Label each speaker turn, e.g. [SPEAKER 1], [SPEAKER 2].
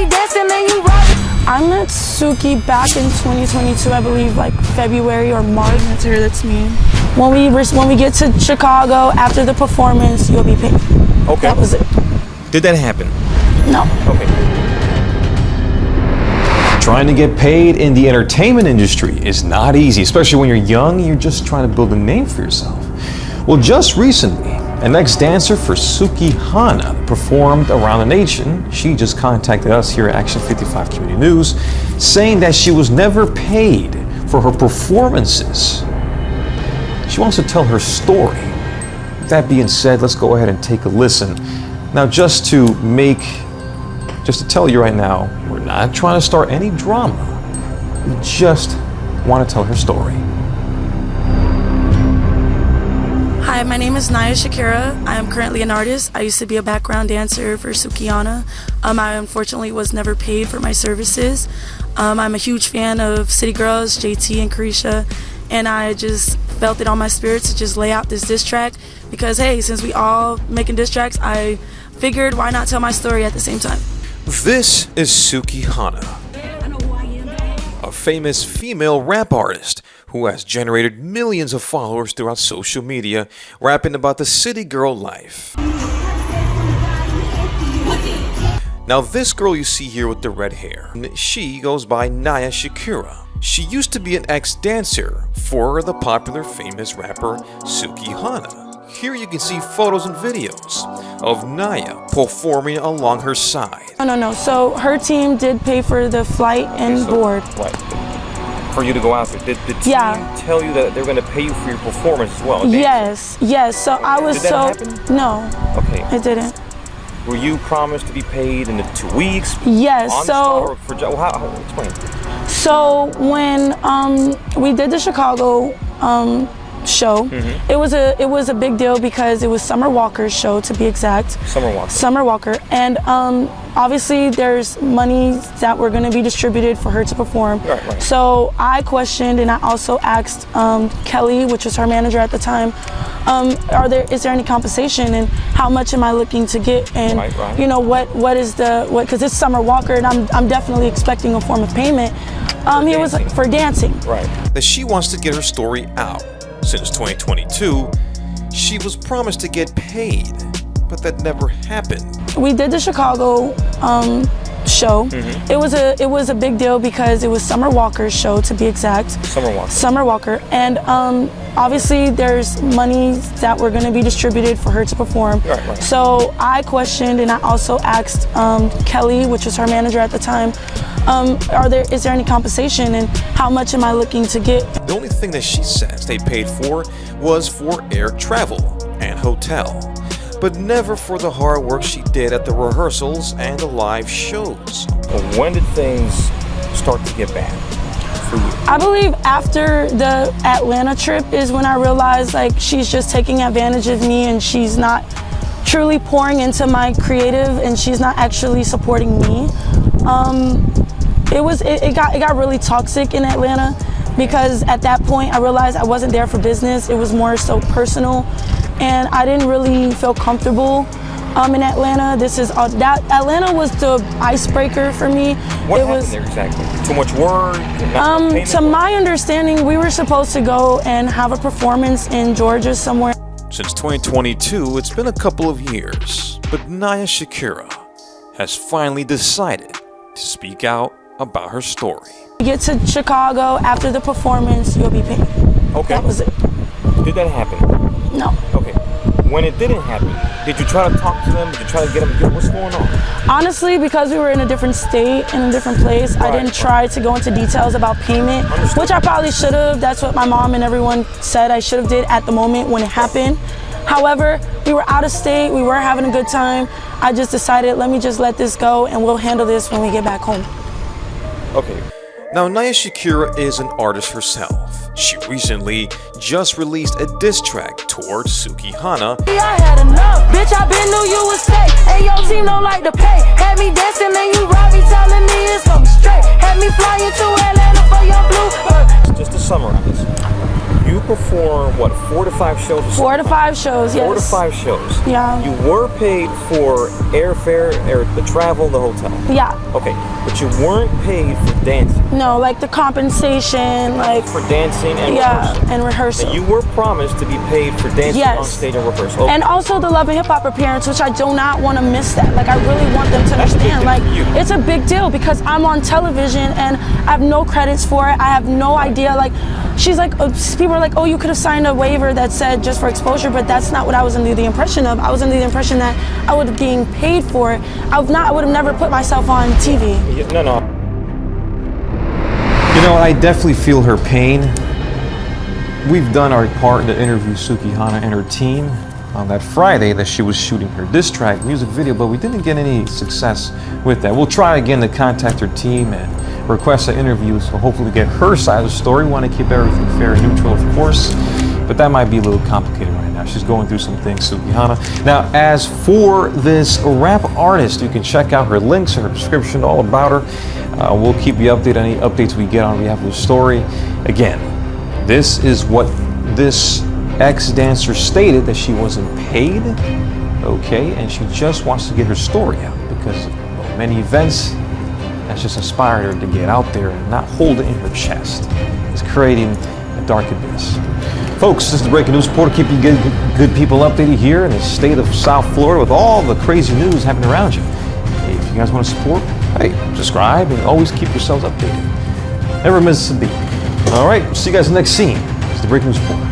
[SPEAKER 1] me dancing and you rock me.
[SPEAKER 2] I met Suki back in 2022, I believe, like February or March. That's her, that's me. When we get to Chicago after the performance, you'll be paid.
[SPEAKER 3] Okay.
[SPEAKER 2] That was it.
[SPEAKER 3] Did that happen?
[SPEAKER 2] No.
[SPEAKER 3] Okay.
[SPEAKER 4] Trying to get paid in the entertainment industry is not easy, especially when you're young and you're just trying to build a name for yourself. Well, just recently, an ex-dancer for Suki Hana performed around the nation. She just contacted us here at Action 55 Community News, saying that she was never paid for her performances. She wants to tell her story. With that being said, let's go ahead and take a listen. Now, just to tell you right now, we're not trying to start any drama. We just want to tell her story.
[SPEAKER 2] Hi, my name is Naya Shakriaa. I am currently an artist. I used to be a background dancer for Sukihana. I unfortunately was never paid for my services. I'm a huge fan of City Girls, JT and Carisha, and I just felt it on my spirit to just lay out this diss track because, hey, since we all making diss tracks, I figured why not tell my story at the same time.
[SPEAKER 3] This is Suki Hana, a famous female rap artist who has generated millions of followers throughout social media, rapping about the city girl life. Now, this girl you see here with the red hair, she goes by Naya Shakira. She used to be an ex-dancer for the popular famous rapper Suki Hana. Here you can see photos and videos of Naya performing along her side.
[SPEAKER 2] No. So her team did pay for the flight and board.
[SPEAKER 3] What? For you to go out there, did the team tell you that they were going to pay you for your performance as well?
[SPEAKER 2] Yes. So I was
[SPEAKER 3] Did that happen?
[SPEAKER 2] No.
[SPEAKER 3] Okay.
[SPEAKER 2] It didn't.
[SPEAKER 3] Were you promised to be paid in the 2 weeks?
[SPEAKER 2] Yes.
[SPEAKER 3] On the spot or for how explain.
[SPEAKER 2] So when we did the Chicago show, it was a big deal because it was Summer Walker's show, to be exact. Summer Walker, and obviously there's money that were going to be distributed for her to perform.
[SPEAKER 3] Right.
[SPEAKER 2] So I questioned and I also asked Kelly, which was her manager at the time, is there any compensation and how much am I looking to get, and
[SPEAKER 3] right.
[SPEAKER 2] you know what because it's Summer Walker and I'm definitely expecting a form of payment. He was for dancing.
[SPEAKER 3] Right. That she wants to get her story out. Since 2022, she was promised to get paid, but that never happened.
[SPEAKER 2] We did the Chicago show. It was a big deal because it was Summer Walker's show, to be exact. Summer Walker, and obviously there's money that were going to be distributed for her to perform.
[SPEAKER 3] Right.
[SPEAKER 2] So I questioned and I also asked Kelly, which was her manager at the time, is there any compensation and how much am I looking to get?
[SPEAKER 3] The only thing that she says they paid for was for air travel and hotel, but never for the hard work she did at the rehearsals and the live shows. When did things start to get bad for you?
[SPEAKER 2] I believe after the Atlanta trip is when I realized like she's just taking advantage of me and she's not truly pouring into my creative and she's not actually supporting me. It got really toxic in Atlanta because at that point I realized I wasn't there for business. It was more so personal, and I didn't really feel comfortable in Atlanta. Atlanta was the icebreaker for me.
[SPEAKER 3] What happened there exactly? Too much work?
[SPEAKER 2] To my understanding, we were supposed to go and have a performance in Georgia somewhere.
[SPEAKER 3] Since 2022, it's been a couple of years, but Naya Shakira has finally decided to speak out about her story.
[SPEAKER 2] We get to Chicago after the performance, you'll be paid.
[SPEAKER 3] Okay.
[SPEAKER 2] That was it.
[SPEAKER 3] Did that happen?
[SPEAKER 2] No.
[SPEAKER 3] Okay. When it didn't happen, did you try to talk to them? Did you try to get them? What's going on?
[SPEAKER 2] Honestly, because we were in a different state, in a different place, I didn't try to go into details about payment, which I probably should have. That's what my mom and everyone said I should have did at the moment when it happened. However, we were out of state, we were having a good time. I just decided, let me just let this go and we'll handle this when we get back home.
[SPEAKER 3] Okay. Now, Naya Shakira is an artist herself. She recently just released a diss track towards Suki Hana.
[SPEAKER 1] I had enough, bitch, I been knew you was fake. And your team don't like to pay. Had me dancing and you robbed me, telling me it's gonna be straight. Had me flying to Atlanta for your bluebird.
[SPEAKER 3] Just to summarize, you perform, what, 4 to 5 shows?
[SPEAKER 2] 4 to 5 shows, yes.
[SPEAKER 3] 4 to 5 shows.
[SPEAKER 2] Yeah.
[SPEAKER 3] You were paid for airfare, the travel, the hotel.
[SPEAKER 2] Yeah.
[SPEAKER 3] Okay, but you weren't paid for dancing.
[SPEAKER 2] No, like the compensation, like
[SPEAKER 3] For dancing and
[SPEAKER 2] yeah,
[SPEAKER 3] rehearsal.
[SPEAKER 2] and rehearsal.
[SPEAKER 3] And you were promised to be paid for dancing
[SPEAKER 2] Yes.
[SPEAKER 3] on stage and rehearsal. Okay.
[SPEAKER 2] And also the Love and Hip Hop appearance, which I do not want to miss that. Like I really want them to
[SPEAKER 3] That's a big
[SPEAKER 2] understand.
[SPEAKER 3] deal
[SPEAKER 2] Like
[SPEAKER 3] for you.
[SPEAKER 2] it's a big deal because I'm on television and I have no credits for it. I have no idea. Like she's like, people are like, oh, you could have signed a waiver that said just for exposure, but that's not what I was under the impression of. I was under the impression that I would be being paid for it. I would have never put myself on TV.
[SPEAKER 3] No, no.
[SPEAKER 4] You know, I definitely feel her pain. We've done our part to interview Suki Hana and her team on that Friday that she was shooting her diss track music video, but we didn't get any success with that. We'll try again to contact her team and request an interview, so hopefully get her side of the story. We want to keep everything fair and neutral, of course, but that might be a little complicated right now. She's going through some things, Suki Hana. Now, as for this rap artist, you can check out her links, her description, all about her. We'll keep you updated on any updates we get on behalf of the story. Again, this is what this ex-dancer stated, that she wasn't paid, okay, and she just wants to get her story out because of many events that's just inspired her to get out there and not hold it in her chest. It's creating a dark abyss. Folks, this is the Breaking News Reporter, keeping you good people updated here in the state of South Florida with all the crazy news happening around you. Hey, if you guys want to support, hey, subscribe and always keep yourselves updated. Never miss a beat. All right, see you guys in the next scene. It's the Breaking News Reporter.